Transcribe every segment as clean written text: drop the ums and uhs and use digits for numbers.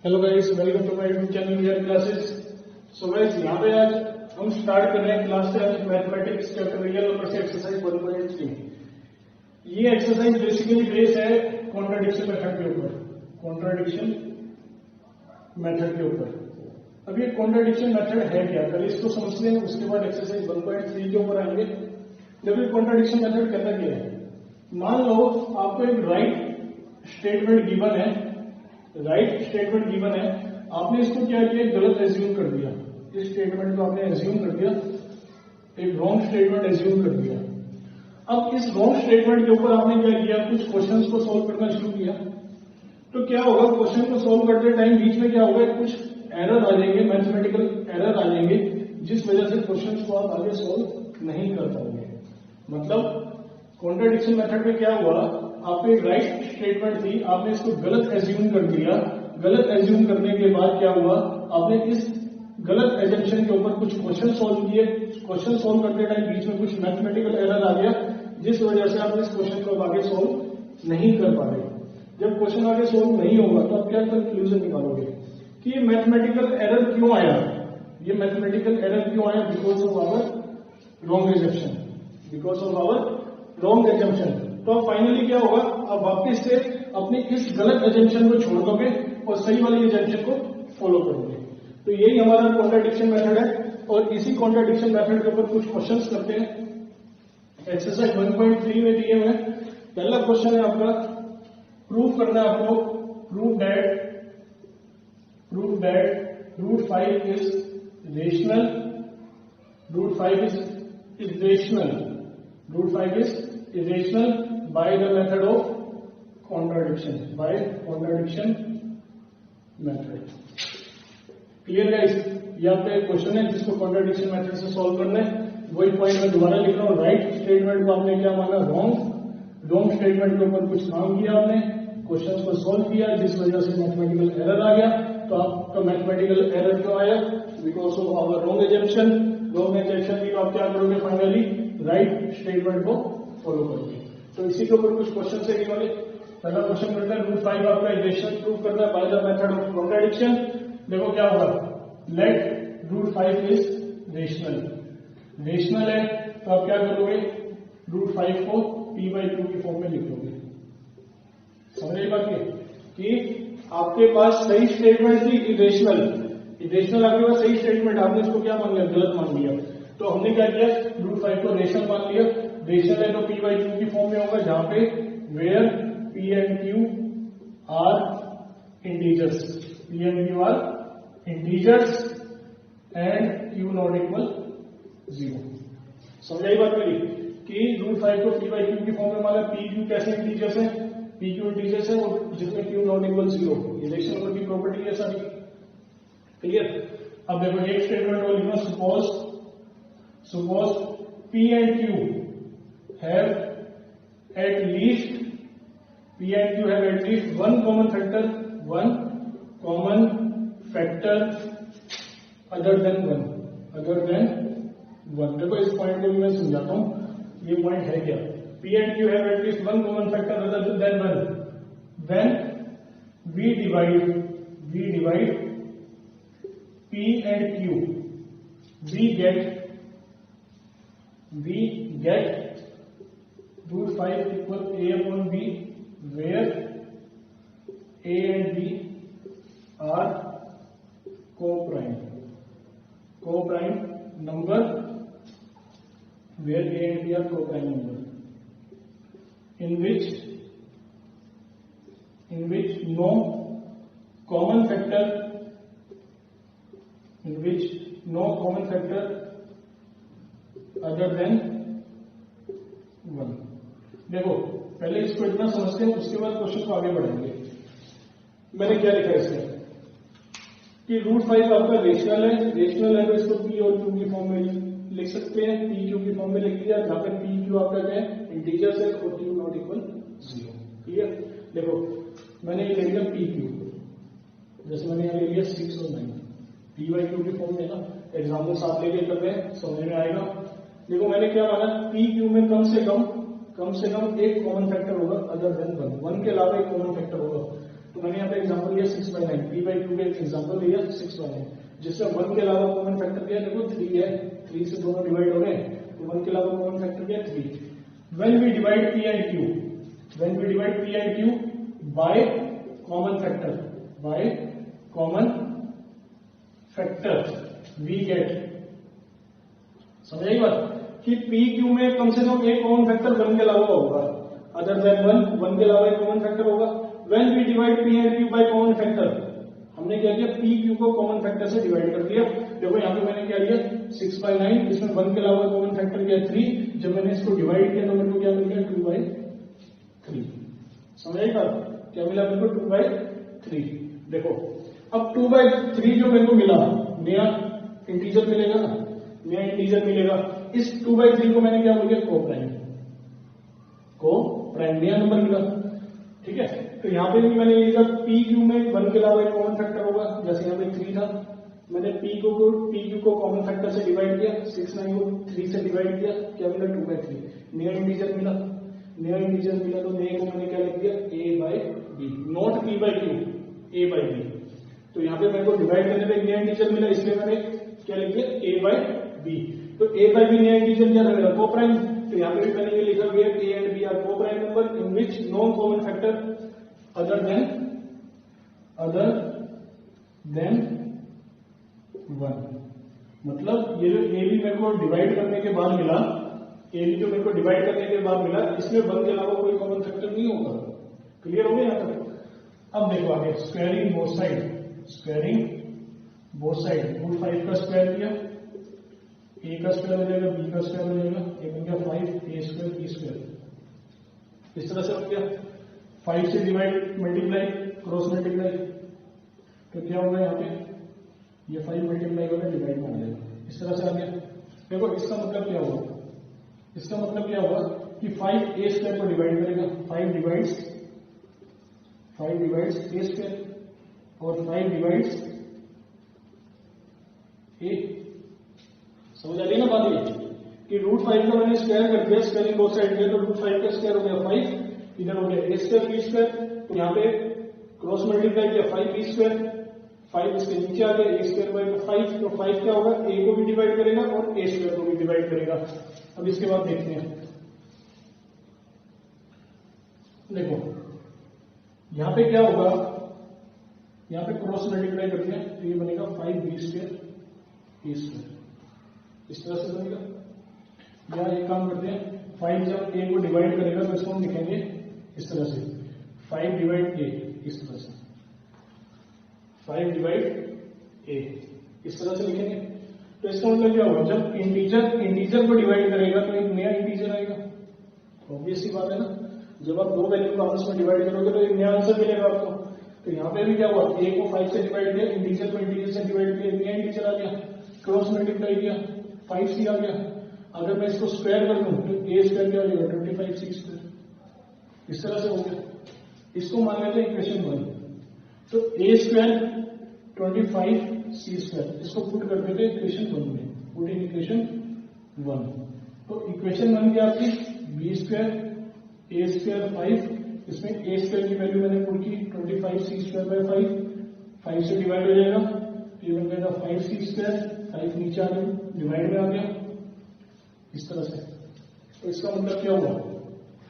Hello guys, welcome to my YouTube channel VR classes. So guys, यहाँ पे आज हम स्टार्ट कर रहे हैं class 10 mathematics chapter real number से एक्सरसाइज 1.3। ये एक्सरसाइज बेसिकली बेस है कॉन्ट्राडिक्शन मेथड के ऊपर। कॉन्ट्राडिक्शन मेथड के ऊपर। अब ये कॉन्ट्राडिक्शन मेथड है क्या, पहले इसको समझते हैं, उसके बाद एक्सरसाइज 1.3 के ऊपर आएंगे। जब ये कॉन्ट्राडिक्शन मेथड कहता क्या है, मान लो आपको एक राइट स्टेटमेंट गिवन है, राइट स्टेटमेंट गिवन है, आपने इसको क्या किया, गलत एज्यूम कर दिया। इस स्टेटमेंट को आपने एज्यूम कर दिया, एक रॉन्ग स्टेटमेंट एज्यूम कर दिया। अब इस रॉन्ग स्टेटमेंट के ऊपर आपने क्या किया, कुछ क्वेश्चंस को सॉल्व करना शुरू किया। तो क्या होगा, क्वेश्चन को सॉल्व करते टाइम बीच में क्या होगा, कुछ एरर आ जाएंगे, मैथमेटिकल एरर आ जाएंगे, जिस वजह से क्वेश्चन को आप आगे सॉल्व नहीं कर पाओगे। मतलब कॉन्ट्राडिक्शन मेथड में क्या हुआ, आपको एक राइट स्टेटमेंट थी, आपने इसको गलत एज्यूम कर दिया। गलत एज्यूम करने के बाद क्या हुआ, आपने इस गलत एजम्पशन के ऊपर कुछ क्वेश्चन सॉल्व किए। क्वेश्चन सॉल्व करते टाइम बीच में कुछ मैथमेटिकल एरर आ गया, जिस वजह से आप इस क्वेश्चन को आगे सॉल्व नहीं कर पा रहे। जब क्वेश्चन आगे सॉल्व नहीं होगा तो आप क्या कंक्लूजन निकालोगे कि ये मैथमेटिकल एरर क्यों आया, ये मैथमेटिकल एरर क्यों आया, because of our wrong assumption, because of our wrong assumption. तो अब फाइनली क्या होगा, आप वापस से अपनी इस गलत एजम्पशन को छोड़ दोगे और सही वाली एजम्पशन को फॉलो करोगे। तो यही हमारा कॉन्ट्राडिक्शन मेथड है, और इसी कॉन्ट्राडिक्शन मेथड के ऊपर कुछ क्वेश्चंस करते हैं। एक्सरसाइज 1.3 में दिए हुए पहला क्वेश्चन है आपका, प्रूव करना है आपको, prove that root 5 is rational, root 5 is rational, root 5 is irrational by the method of contradiction, by contradiction method. Clear guys, यहाँ पे क्वेश्चन है जिसको कॉन्ट्राडिक्शन मेथड से सॉल्व करना है। वही पॉइंट मैं दोबारा लिख रहा हूँ, राइट स्टेटमेंट को आपने क्या माना, रॉन्ग। रॉन्ग स्टेटमेंट के ऊपर कुछ काम किया आपने, क्वेश्चन को सॉल्व किया, जिस वजह से मैथमेटिकल एरर आ गया। तो आपका मैथमेटिकल एरर क्यों आया, because of our wrong assumption. Wrong assumption की आप क्या करोगे, फाइनली राइट स्टेटमेंट को फॉलो करोगे। तो इसी के ऊपर कुछ क्वेश्चन से वाले पहला क्वेश्चन करता है, रूट 5 आपका इक्वेशन प्रूव करना है by the method of contradiction. देखो क्या होगा, let root 5 is rational, rational है तो आप क्या करोगे, रूट 5 को p/2 की फॉर्म में लिख लोगे। समझ बात ये कि आपके पास सही स्टेटमेंट थी इरेशनल, इरेशनल आपके पास सही स्टेटमेंट, आपने इसको क्या मान लिया, गलत मान लिया। तो हमने क्या किया, रूट 5 को रेशनल मान लिया। रेशनल है तो p/2 की फॉर्म में होगा, जहां पे where p and q are integers, p and q are integers and q not equal 0। समझाई बात मेरी कि रूट 5 को p/2 की फॉर्म में माना, p q कैसे इंटीजर्स है, p q इंटीजर्स है और जिसमें q नॉट इक्वल 0, ये रेशनल की प्रॉपर्टी है सारी। क्लियर। अब देखो एक स्टेटमेंट और लिखना, suppose p and q have at least, p and q have at least one common factor other than one। देखो इस पॉइंट को भी मैं समझाता हूं, ये पॉइंट है क्या, p and q have at least one common factor other than one, then we divide p and q, we get root 5 equal a upon b, where a and b are co-prime number, where a and b are co-prime number, in which no common factor other than 1। देखो पहले इसको इतना समझते हैं, उसके बाद question को आगे बढ़ाएंगे। मैंने क्या लिखा है इसमें कि रूट 5 आपका रेशनल है तो इसको p और q की फॉर्म में लिख सकते हैं, p q की फॉर्म में लिख दिया, जहां पर p q आपका क्या है, इंटीजर्स है और q नॉट इक्वल 0। क्लियर। देखो मैंने ये ले लिया p q, जैसे मैंने यहाँ ले लिया 6 और 9, p/q की फॉर्म में ना, एग्जाम्पल्स आप लेके कर रहे हैं, समझ में आएगा। देखो मैंने क्या माना, p q में कम से कम एक कॉमन फैक्टर होगा अदर देन 1, 1 के अलावा एक कॉमन फैक्टर होगा। तो मैंने यहाँ पे एग्जांपल लिया 6/9, p/q का एक एग्जांपल लिया 6/9, जिसमें 1 के अलावा कॉमन फैक्टर क्या है? देखो 3 है, 3 से दोनों डिवाइड हो गए, तो 1 के अलावा कॉमन फैक्टर क्या है? 3. When we divide p and q, when we divide p and q by common factor, we get, समझ आई बात कि p q में कम से कम एक कॉमन फैक्टर 1 के अलावा होगा, अदर देन 1 के अलावा एक कॉमन फैक्टर होगा. When we divide p and q by common factor, हमने क्या किया? p q को कॉमन फैक्टर से डिवाइड कर दिया. देखो यहाँ पे मैंने क्या लिया 6/9, इसमें 1 के अलावा कॉमन फैक्टर क्या है? 3. जब मैंने इसको डिवाइड किया तो मेरे को क्या मिल गया? 2/3. समझ आई बात? क्या मिला मेरे को? 2/3. देखो अब 2/3 जो मेरे को मिला, नया इंटीजर मिलेगा ना, नया इंटीजर मिलेगा. इस 2/3 को मैंने क्या बोल दिया? को-प्राइम नया नंबर मिला. ठीक है, तो यहाँ पे भी मैंने लिखा पी क्यू में 1 के अलावा एक कॉमन फैक्टर होगा, जैसे यहाँ पे 3 था, मैंने पी क्यू को कॉमन फैक्टर से डिवाइड किया, 6/9 को 3 से डिवाइड किया, क्या मिला? 2/3. नया इंटीजर मिला, तो नए को मैंने क्या लिख दिया? a/b, not p/q, a/b. तो यहाँ पे मेरे को डिवाइड करने पे नया इंटीजर मिला, इसलिए मैंने क्या लिख दिया? a/b. तो a/b नया इंटीजर क्या था मेरा? को-प्राइम. तो यहाँ पे भी मैंने ये लिखा गया a and b are coprime number in which no common factor other than 1. मतलब ये जो ए बी मेरे को डिवाइड करने के बाद मिला, इसमें 1 के अलावा कोई कॉमन फैक्टर नहीं होगा. क्लियर हो गया यहाँ तक? अब देखो आगे, स्क्वायरिंग बोथ साइड, रूट 5 का स्क्वायर किया, a का स्क्वायर हो जाएगा, b का स्क्वायर हो जाएगा, ये बन गया 5a² b². इस तरह से हो गया. 5 से डिवाइड, मल्टीप्लाई, क्रॉस मल्टीप्लाई, तो क्या होगा यहाँ पे? ये 5 मल्टीप्लाई होगा, डिवाइड में आ जाएगा. इस तरह से आ गया. देखो इसका मतलब क्या हुआ कि 5a² को डिवाइड करेगा, 5 डिवाइड्स a² और 5 डिवाइड्स a. समझ आ रही है ना बात? ये कि रूट 5 का मैंने स्क्वायर कर दिया, स्क्वायरिंग बोथ साइड किया, तो रूट 5 का स्क्वायर हो गया 5, इधर हो गया a² b², तो यहाँ पे क्रॉस मल्टीप्लाई किया 5b², 5 इसके नीचे आ गया, a² 5, तो 5 क्या होगा? a को भी डिवाइड करेगा और a² को भी डिवाइड करेगा. अब इसके बाद देखते हैं. देखो यहाँ पे क्या होगा, यहाँ पे क्रॉस मल्टीप्लाई करते हैं, तो ये बनेगा 5b² a². इस तरह से बनेगा. या एक काम करते हैं, 5 जब a को डिवाइड करेगा तो इसको हम लिखेंगे इस तरह से, 5 डिवाइड a, इस तरह से 5 डिवाइड a, इस तरह से लिखेंगे. तो इसका मतलब क्या होगा? जब इंटीजर को डिवाइड करेगा तो एक नया इंटीजर आएगा. ऑब्वियस सी बात है ना, जब आप दो वैल्यू को आपस में डिवाइड करोगे तो एक नया आंसर मिलेगा आपको. तो यहाँ पे भी क्या हुआ? a को 5 से डिवाइड किया, इंटीजर को इंटीजर से डिवाइड किया, नया इंटीजर आ गया, क्रॉस मल्टीप्लाई किया, 5c आ गया. अगर मैं इसको स्क्वायर कर दूं तो a² क्या हो जाएगा? 25c². इस तरह से हो गया. इसको मान लेते हैं इक्वेशन 1. तो a² 25c², इसको पुट कर देते हैं इक्वेशन 1 में. Put in equation 1. तो इक्वेशन 1 क्या आपकी? b² a² 5, इसमें a² की वैल्यू मैंने पुट की 25c²/5, 5 से डिवाइड हो जाएगा, ये बन जाएगा 5c², 5 नीचे आ गया, डिवाइड में आ गया, इस तरह से. तो इसका मतलब क्या हुआ?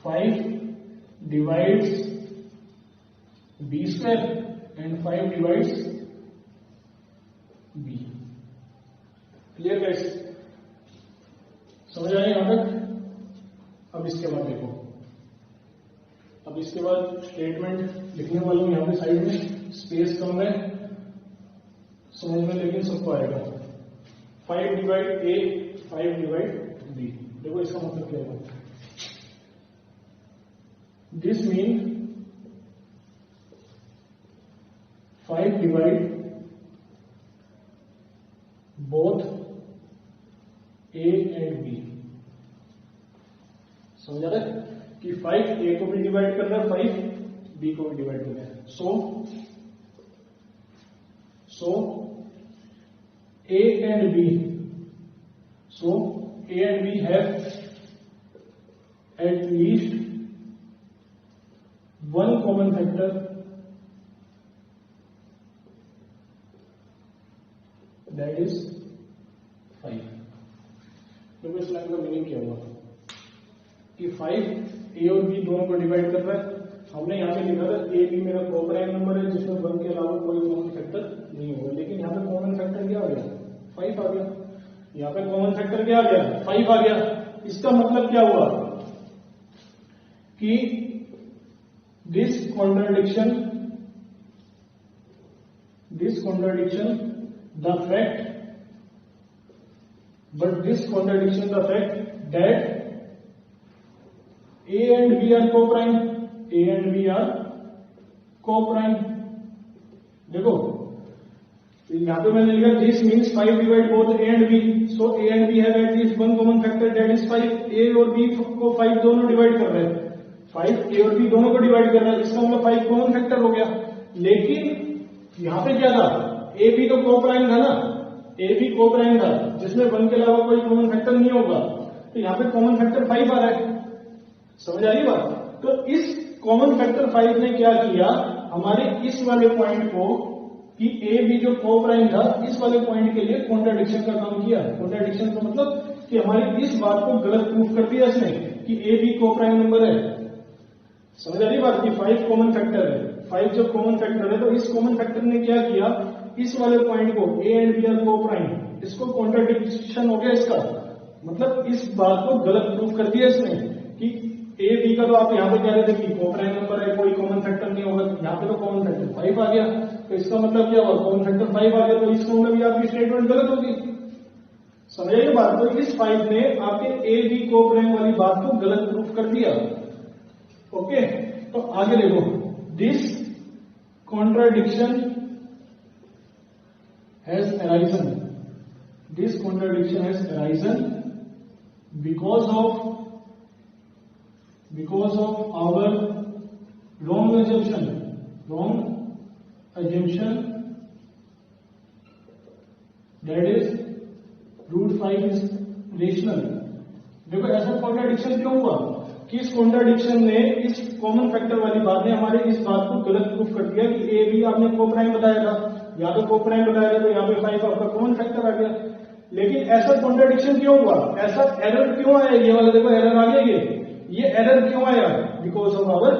5 divides b² and 5 divides b. Clear guys? समझ आए यहां तक? अब इसके बाद देखो, अब इसके बाद स्टेटमेंट लिखने वाला हूं यहां पे साइड में, स्पेस कम है समझ में, लेकिन सबको आएगा. 5 डिवाइड a, 5 डिवाइड b. देखो इसका मतलब क्या होगा? This mean 5 divide both a and b. समझ आ रहा है कि 5 a को भी डिवाइड करना है, 5 b को भी डिवाइड करना है. सो a and b, so a and b have at least one common factor that is 5। देखो इस लाइन का मीनिंग क्या हुआ कि 5 ए और बी दोनों को डिवाइड कर रहा है। हमने यहाँ पे लिखा था ए बी मेरा कोप्राइम नंबर है जिसमें 1 के अलावा कोई कॉमन फैक्टर नहीं होगा, लेकिन यहाँ पे कॉमन फैक्टर क्या आ गया, 5 आ गया। यहाँ पे कॉमन फैक्टर क्या आ गया, 5 आ गया। इसका मतलब क्या हुआ कि this contradiction the fact the fact that A and B are co-prime। देखो यहाँ पे मैंने लिखा this means 5 divide both A and B, so A and B have at least one common factor that is 5। A और B को 5 दोनों divide कर रहे हैं, 5 A और B दोनों को डिवाइड कर रहा है, इसका मतलब 5 कॉमन फैक्टर हो गया। लेकिन यहाँ पे क्या था, A B तो को-प्राइम था ना, A B को-प्राइम था जिसमें 1 के अलावा कोई कॉमन फैक्टर नहीं होगा, तो यहाँ पे कॉमन फैक्टर 5 आ रहा है। समझ आ रही बात? तो इस कॉमन फैक्टर 5 ने क्या किया, हमारे इस वाले पॉइंट को कि ए बी जो को-प्राइम था इस वाले पॉइंट के लिए कॉन्ट्राडिक्शन का काम किया। कॉन्ट्राडिक्शन का मतलब कि हमारी इस बात को गलत प्रूफ कर दिया इसने कि ए बी को-प्राइम नंबर है। समझ आ रही बात कि 5 कॉमन फैक्टर है, 5 जो कॉमन फैक्टर है, तो इस कॉमन फैक्टर ने क्या किया, इस वाले पॉइंट को a and b are coprime, इसको कॉन्ट्राडिक्शन हो गया इसका, मतलब इस बात को गलत प्रूफ कर दिया इसने कि ए बी का तो आप यहाँ पे कह रहे थे कि को-प्राइम नंबर है, कोई कॉमन फैक्टर नहीं होगा, यहाँ पे तो कॉमन फैक्टर 5 आ गया, तो इसका मतलब क्या हुआ, कॉमन फैक्टर 5 आ गया, तो इसका मतलब भी आपकी स्टेटमेंट गलत होगी। समझिए बात? तो इस 5 ने आपके ए बी को-प्राइम वाली बात को गलत प्रूफ कर दिया। ओके, तो आगे देखो, this contradiction has arisen because of our wrong assumption that is root 5 is rational। देखो ऐसा कॉन्ट्राडिक्शन क्यों हुआ कि इस कॉन्ट्राडिक्शन ने, इस कॉमन फैक्टर वाली बात ने हमारे इस बात को गलत प्रूफ कर दिया कि ए बी आपने को-प्राइम बताया था, यहाँ पे को-प्राइम बताया था, तो यहाँ पे 5 आपका कॉमन फैक्टर आ गया। लेकिन ऐसा कॉन्ट्राडिक्शन क्यों हुआ, ऐसा एरर क्यों आया, ये वाला देखो एरर आ गया, ये एरर क्यों आया, because of our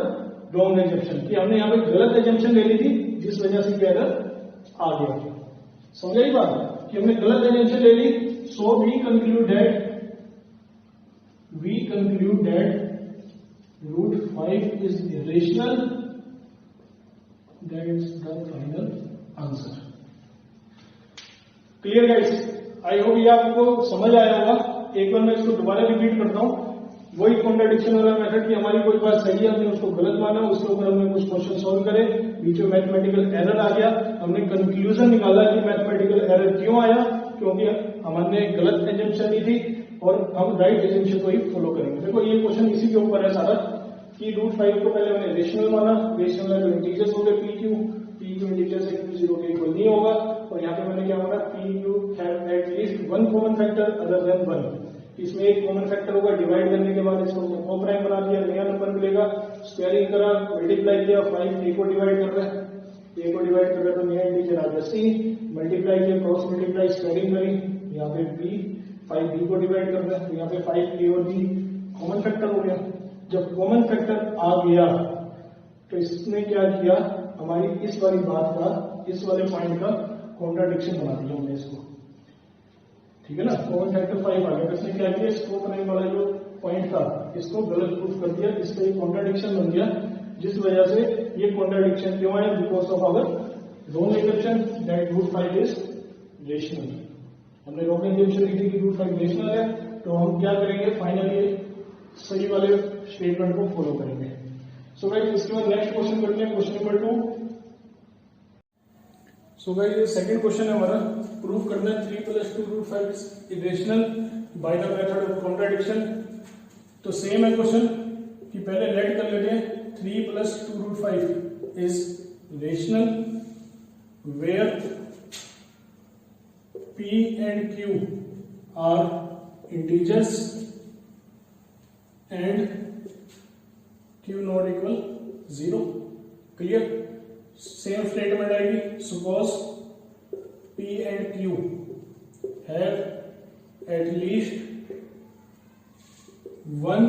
wrong assumption, कि हमने यहाँ पे गलत एजम्पशन ले ली थी जिस वजह से ये एरर आ गया। समझ आई बात कि हमने गलत एजम्पशन ले ली। So we conclude that root 5 is irrational। that is the final answer। Clear guys? I hope ये आपको समझ आया होगा। एक बार मैं इसको दोबारा रिपीट करता हूं, वही कॉन्ट्राडिक्शन वाला मेथड कि हमारी कोई बात सही है, हमने उसको गलत माना, उसके ऊपर हमने कुछ क्वेश्चन सॉल्व करे, बीच में मैथमेटिकल एरर आ गया, हमने कंक्लूजन निकाला कि मैथमेटिकल एरर क्यों आया, क्योंकि हमने गलत एजम्पशन ली थी और हम राइट एजम्पशन को ही फॉलो करेंगे। देखो ये क्वेश्चन इसी के ऊपर है सारा कि रूट 5 को पहले हमने रेशनल माना, रेशनल है तो इंटीजर्स हो गए पी क्यू इंटीजर्स है क्यू 0 के इक्वल नहीं होगा, और यहाँ पे मैंने क्या माना, P Q have at least one common factor other than 1। इसमें एक कॉमन फैक्टर होगा, डिवाइड करने के बाद इसको हमने को-प्राइम बना दिया, नया नंबर मिलेगा, स्क्वायरिंग करा, मल्टीप्लाई किया, 5 ए को डिवाइड कर रहा है, ए को डिवाइड कर रहा है तो नया इंटीजर आ गया सी, मल्टीप्लाई किया, क्रॉस मल्टीप्लाई, स्क्वायरिंग करी, यहाँ पे बी, 5 बी को डिवाइड कर रहा है, तो यहाँ पे 5 ए और बी कॉमन फैक्टर हो गया। जब कॉमन फैक्टर आ गया तो इसने क्या किया, हमारी इस वाली बात का, इस वाले पॉइंट का कॉन्ट्राडिक्शन बना दिया हमने इसको, ठीक है ना। कॉमन फैक्टर 5 आ गया, इसने क्या किया, इसको बनाने वाला जो पॉइंट था इसको गलत प्रूफ कर दिया, इसका एक कॉन्ट्राडिक्शन बन गया, जिस वजह से ये कॉन्ट्राडिक्शन क्यों आया, because of our wrong assumption that root 5 is rational. हमने रॉन्ग एजम्पशन ली थी कि रूट 5 रेशनल है, तो हम क्या करेंगे, फाइनली सही वाले स्टेटमेंट को फॉलो करेंगे। सो गाइस इसके बाद नेक्स्ट क्वेश्चन करते हैं, क्वेश्चन नंबर 2। सो गाइस ये सेकंड क्वेश्चन है हमारा, प्रूव करना है 3 + 2 root 5 is irrational by the method of contradiction. तो सेम है क्वेश्चन कि पहले लेट कर लेते हैं 3 + 2 root 5 is rational where P and Q are integers and Q not equal 0। Clear? Same statement आएगी, suppose P and Q have at least one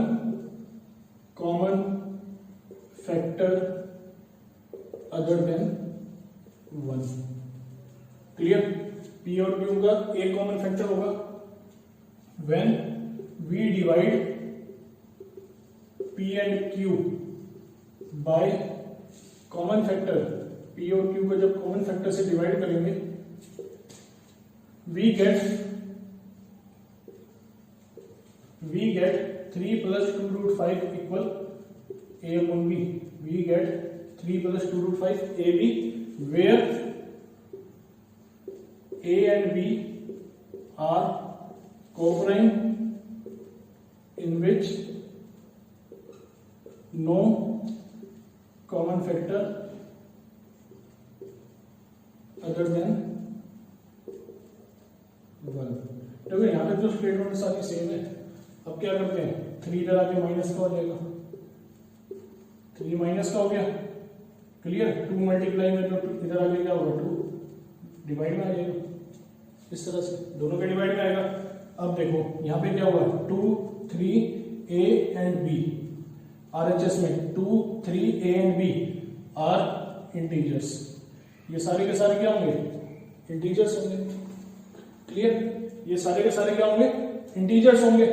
common factor other than 1। Clear? P और Q का एक common factor होगा when we divide P and Q by common factor. P और Q को जब common factor से divide करेंगे we get 3 plus 2 root 5 equal a upon b। we get 3 plus 2 root 5 ab, where a and b are coprime in which no common factor other than 1। देखो यहाँ पे जो statement सारी same है। अब क्या करते हैं, 3 इधर आके माइनस का हो जाएगा, 3 माइनस का हो गया। क्लियर? 2 मल्टीप्लाई में तो इधर आगे क्या होगा, 2 डिवाइड में आ जाएगा। इस तरह से दोनों के डिवाइड में आएगा। अब देखो यहाँ पे क्या हुआ, 2 3 a एंड b RHS में 2 3 a and b are integers. ये सारे के सारे क्या होंगे, इंटीजर्स होंगे। क्लियर? ये सारे के सारे क्या होंगे, इंटीजर्स होंगे।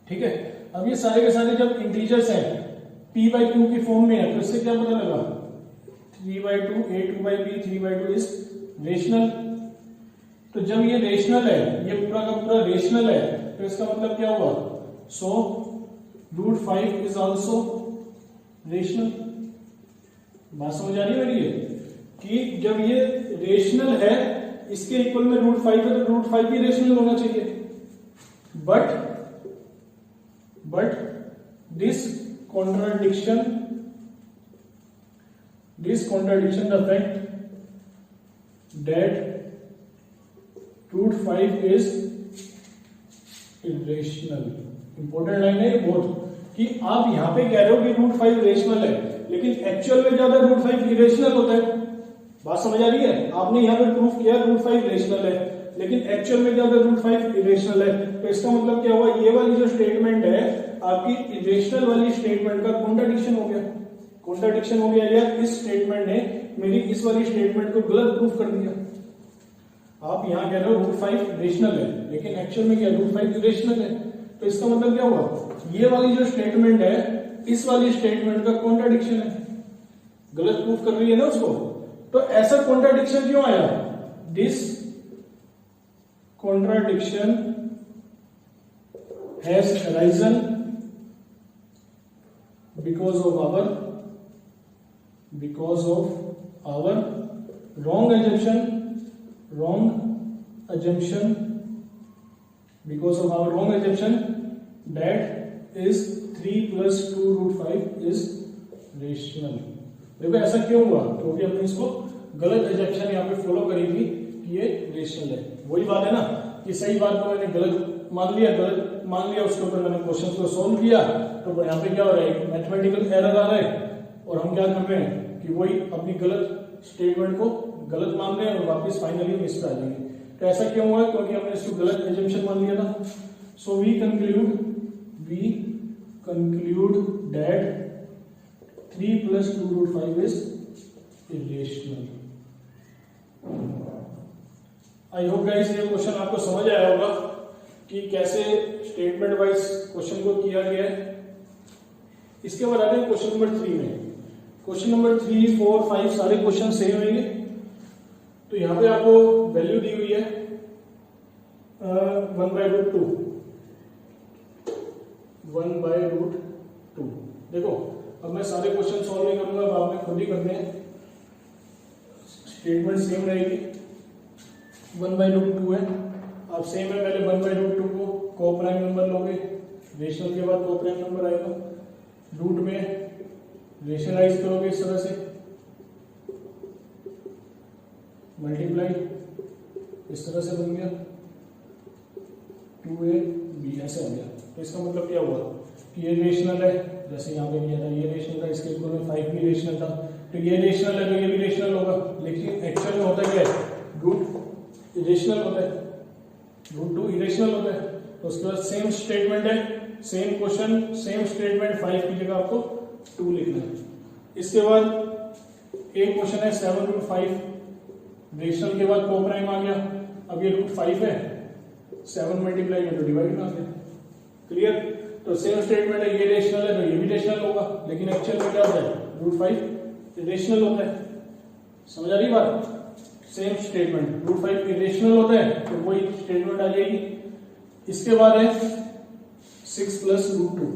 ठीक है? अब ये सारे के सारे जब इंटीजर्स हैं, p by q की फॉर्म में है, तो इससे क्या पता लगा, 3/2 a2 by b 3/2 is rational. तो जब ये रेशनल है, ये पूरा का पूरा रेशनल है, तो इसका मतलब क्या हुआ, सो √5 इज ऑल्सो रेशनल। बात समझ आ रही है मेरी ये, कि जब ये रेशनल है, इसके इक्वल में √5 है, तो √5 भी रेशनल होना चाहिए। But this contradiction the fact that √5 is irrational। Important line है ये बहुत, कि आप यहां पे कह रहे हो कि √5 रेशनल है, लेकिन एक्चुअल में ज्यादा √5 इरेशनल होता है। बात समझ आ रही है? आपने यहां पे प्रूफ किया √5 रेशनल है, लेकिन एक्चुअल में ज्यादा √5 इरेशनल है। तो इसका मतलब क्या हुआ, ये वाली जो स्टेटमेंट है आपकी इरेशनल वाली स्टेटमेंट का कॉन्ट्राडिक्शन हो गया। कॉन्ट्राडिक्शन हो गया, या इस स्टेटमेंट ने मेरी इस वाली स्टेटमेंट को गलत प्रूफ कर दिया। आप यहां कह रहे हो √5 रेशनल है, लेकिन एक्चुअल में क्या √5 इरेशनल है। तो इसका मतलब क्या हुआ, ये वाली जो स्टेटमेंट है इस वाली स्टेटमेंट का कॉन्ट्राडिक्शन है, गलत प्रूफ कर रही है ना उसको। तो ऐसा कॉन्ट्राडिक्शन क्यों आया, this contradiction has arisen because of our wrong assumption that is 3 plus 2 √5 is rational। देखो ऐसा क्यों हुआ, क्योंकि हमने इसको गलत एजम्पशन यहाँ पे फॉलो करी थी कि ये रेशनल है। वही बात है ना, कि सही बात को मैंने गलत मान लिया, उसके ऊपर मैंने क्वेश्चन को सोल्व किया, तो यहाँ पे क्या हो रहा है, मैथमेटिकल एरर आ रहा है, और हम क्या कर रहे हैं कि वही अपनी गलत स्टेटमेंट को गलत मान रहे हैं और वापस फाइनली हम इस पे आ जाएंगे। तो ऐसा क्यों हुआ, क्योंकि हमने इसको गलत एजम्पशन मान लिया था। So we conclude that 3 plus 2 √5 is irrational। I hope guys ये क्वेश्चन आपको समझ आया होगा कि कैसे स्टेटमेंट वाइज क्वेश्चन को किया गया है। इसके बाद आते हैं क्वेश्चन नंबर 3 में। क्वेश्चन नंबर 3, 4, 5 सारे क्वेश्चन सेम होंगे। तो यहाँ पे आपको वैल्यू दी हुई है 1/√2। देखो अब मैं सारे क्वेश्चन सॉल्व नहीं करूंगा, अब आपने खुद ही करने हैं। स्टेटमेंट सेम रहेगी, 1/√2 है। आप सेम है, पहले 1/√2 को कोप्राइम नंबर लोगे, रेशनल के बाद कोप्राइम नंबर आएगा, रूट में रेशनलाइज करोगे इस तरह से, मल्टीप्लाई इस तरह से बन गया 2ab ऐसे आ गया। तो इसका मतलब क्या हुआ कि ये रेशनल है, जैसे यहाँ पे किया था ये रेशनल था, इसके इक्वल में 5 भी रेशनल था, तो ये रेशनल है तो ये भी रेशनल होगा। लेकिन एक्चुअल में होता क्या है, रूट रेशनल होता है। √2 इरेशनल होता है। तो उसके बाद सेम स्टेटमेंट है, सेम क्वेश्चन, सेम स्टेटमेंट, 5 की जगह आपको 2 लिखना है। इसके बाद एक क्वेश्चन है 7√5, रेशनल के बाद को प्राइम आ गया। अब ये √5 है, 7 मल्टीप्लाई में तो डिवाइड में आ गया। क्लियर? तो सेम स्टेटमेंट है, ये रेशनल है तो ये भी रेशनल होगा, लेकिन एक्चुअल में क्या होता है, √5 रेशनल होता है। समझ आ रही बात? सेम स्टेटमेंट, √5 इरेशनल होता है तो वही स्टेटमेंट आ जाएगी। इसके बाद है 6 + √2,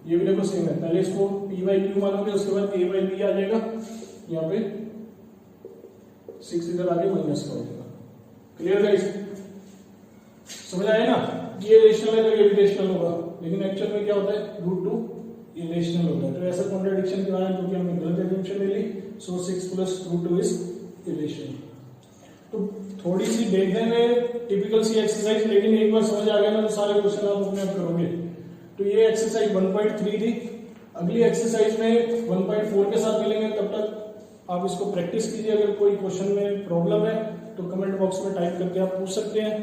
ये भी देखो सेम है। पहले इसको p/q मानोगे, उसके बाद a/b आ जाएगा, यहाँ पे 6 इधर आगे माइनस का हो जाएगा। Clear guys? समझ आया ना? ये रेशनल है तो ये भी रेशनल होगा, लेकिन एक्चुअल में क्या होता है, √2 इरेशनल होता है। तो ऐसा कॉन्ट्रडिक्शन क्यों आया? क्योंकि हमने गलत एजम्पशन ले ली। सो 6 + √2 इज इरेशनल। तो थोड़ी सी देख देंगे टिपिकल सी एक्सरसाइज, लेकिन एक बार समझ आ गया ना तो सारे क्वेश्चन आप अपने आप करोगे। तो ये एक्सरसाइज 1.3 थी। अगली एक्सरसाइज में 1.4 के साथ मिलेंगे, तब तक आप इसको प्रैक्टिस कीजिए। अगर कोई क्वेश्चन में प्रॉब्लम है तो कमेंट बॉक्स में टाइप करके आप पूछ सकते हैं।